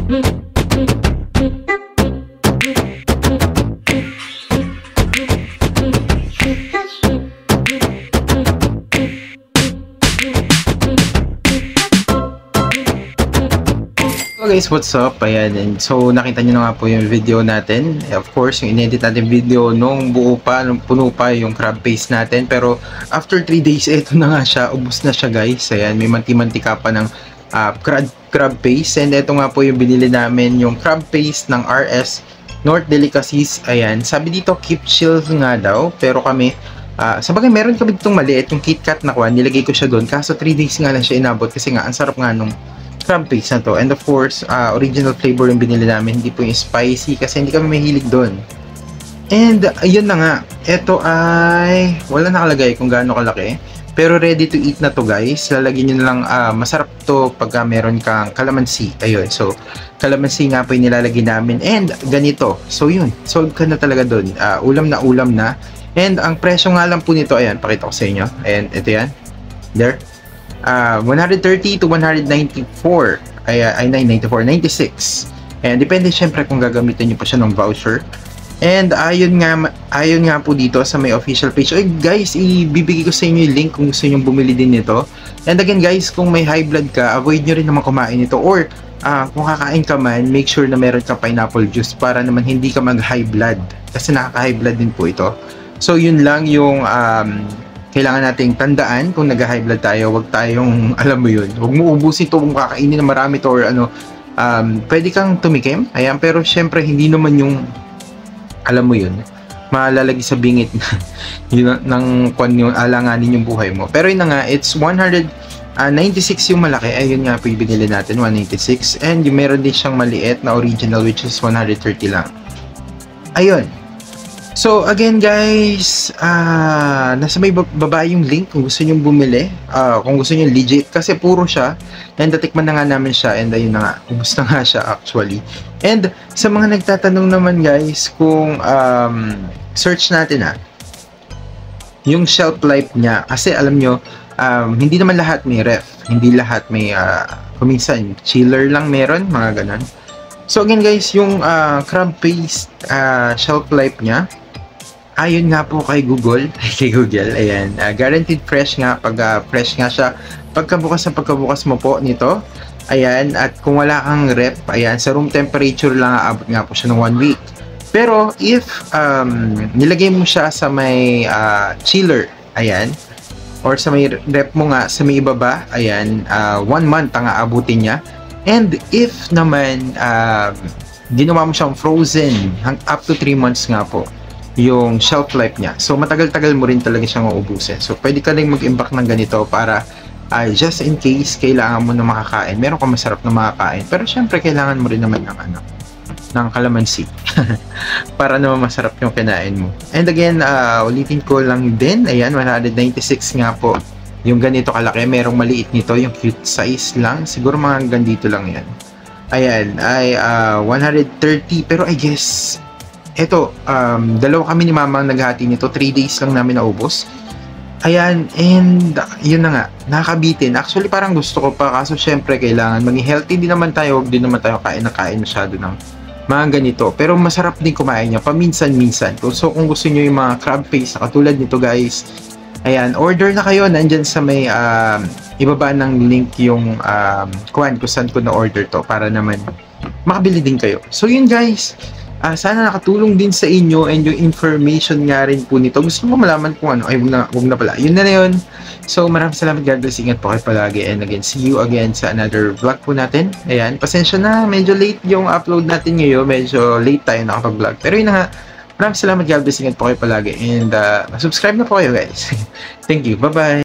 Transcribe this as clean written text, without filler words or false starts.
So guys, what's up? Ayan, and so nakita nyo na nga po yung video natin. Of course, yung inedit natin video nung buo pa, nung puno pa yung crab paste natin. Pero after 3 days, eto na nga siya, ubos na siya guys. Ayan, may manti-mantika pa ng crab paste. And eto nga po yung binili namin, yung crab paste ng RS North Delicacies. Ayan, sabi dito keep chill nga daw. Pero kami, sa bagay meron kami ditong maliit, yung KitKat na kuha, nilagay ko siya doon. Kaso 3 days nga lang siya inabot kasi nga, ang sarap nga nung crab paste na to. And of course, original flavor yung binili namin, hindi po yung spicy kasi hindi kami mahilig doon. And ayun na nga, ito ay wala nakalagay kung gaano kalaki, pero ready to eat na to guys. Lalagyan nyo na lang, masarap to pagka meron kang calamansi. Ayun, so calamansi nga po yung nilalagay namin and ganito. So yun, solve ka na talaga doon. Ulam na. And ang presyo nga lang po nito, ayan, pakita ko sa inyo. And ito yan, there, 130 to 194 ay 96. And depende syempre kung gagamitin niyo pa siya ng voucher. And ayun nga po dito sa may official page. Oy guys, ibibigay ko sa inyo yung link kung gusto niyo bumili din nito. And again guys, kung may high blood ka, avoid niyo rin naman kumain nito, or kung kakain ka man, make sure na meron kang pineapple juice para naman hindi ka mag high blood, kasi nakaka-high blood din po ito. So yun lang yung kailangan nating tandaan kung nag-high blood tayo. Huwag tayong, alam mo yun, huwag mo ubusin ito kung kakainin na marami to or ano. Pwede kang tumikim, ayan, pero syempre hindi naman yung, alam mo yun, malalagi sa bingit yun, ng kwan yung alanganin yung buhay mo. Pero yun na nga, it's 196 yung malaki, ayun nga po yung binili natin, 196. And yung meron din siyang maliit na original which is 130 lang. Ayun. So again guys, nasa may baba yung link kung gusto nyo bumili, kung gusto nyo legit, kasi puro siya. And natikman na nga namin siya, and ayun na nga, ubos na nga siya actually. And sa mga nagtatanong naman guys, kung search natin yung shelf life niya, kasi alam nyo, hindi naman lahat may ref, hindi lahat may, kuminsan chiller lang meron, mga ganon. So again guys, yung crab paste shelf life niya, ayon nga po kay Google, ayan, guaranteed fresh nga, pag fresh nga siya, pagkabukas mo po nito, ayan, at kung wala kang rep, ayan, sa room temperature lang, aabot nga po siya ng 1 week. Pero if nilagay mo siya sa may chiller, ayan, or sa may rep mo nga, sa may ibaba, ayan, 1 month ang aabutin niya. And if naman ginawa mo siyang frozen, up to 3 months nga po yung shelf life niya. So matagal-tagal mo rin talaga siyang uubusin. So pwede ka rin mag-imbak ng ganito para just in case kailangan mo na makakain, meron ka masarap na makakain. Pero syempre kailangan mo rin naman ng calamansi para naman masarap yung kinain mo. And again, ulitin ko lang din, ayan, 196 nga po yung ganito kalaki. Merong maliit nito, yung cute size lang, siguro mga ganito lang yan. Ayan, ay 130, pero I guess eto, dalawa kami ni mama naghati nito, 3 days lang namin naubos. Ayan, and yun na nga, nakakabitin. Actually parang gusto ko pa, kaso syempre kailangan maging healthy din naman tayo, huwag din naman tayo kain masyado ng mga ganito. Pero masarap din kumain niya paminsan-minsan. So kung gusto niyo yung mga crab paste na katulad nito guys, ayan, order na kayo. Nandyan sa may ibaba ng link yung kung saan ko na-order to para naman makabili din kayo. So yun guys, sana nakatulong din sa inyo, and yung information nga rin po nito. Gusto mo malaman kung ano, ay wag na pala. Yun na yun. So maraming salamat, God bless, ingat po kayo palagi. And again, see you again sa another vlog po natin. Ayan, pasensya na, medyo late yung upload natin ngayon. Medyo late tayo nakapag-vlog. Pero yun na nga, maraming salamat, God bless, ingat po kayo palagi. And subscribe na po kayo guys. Thank you, bye bye.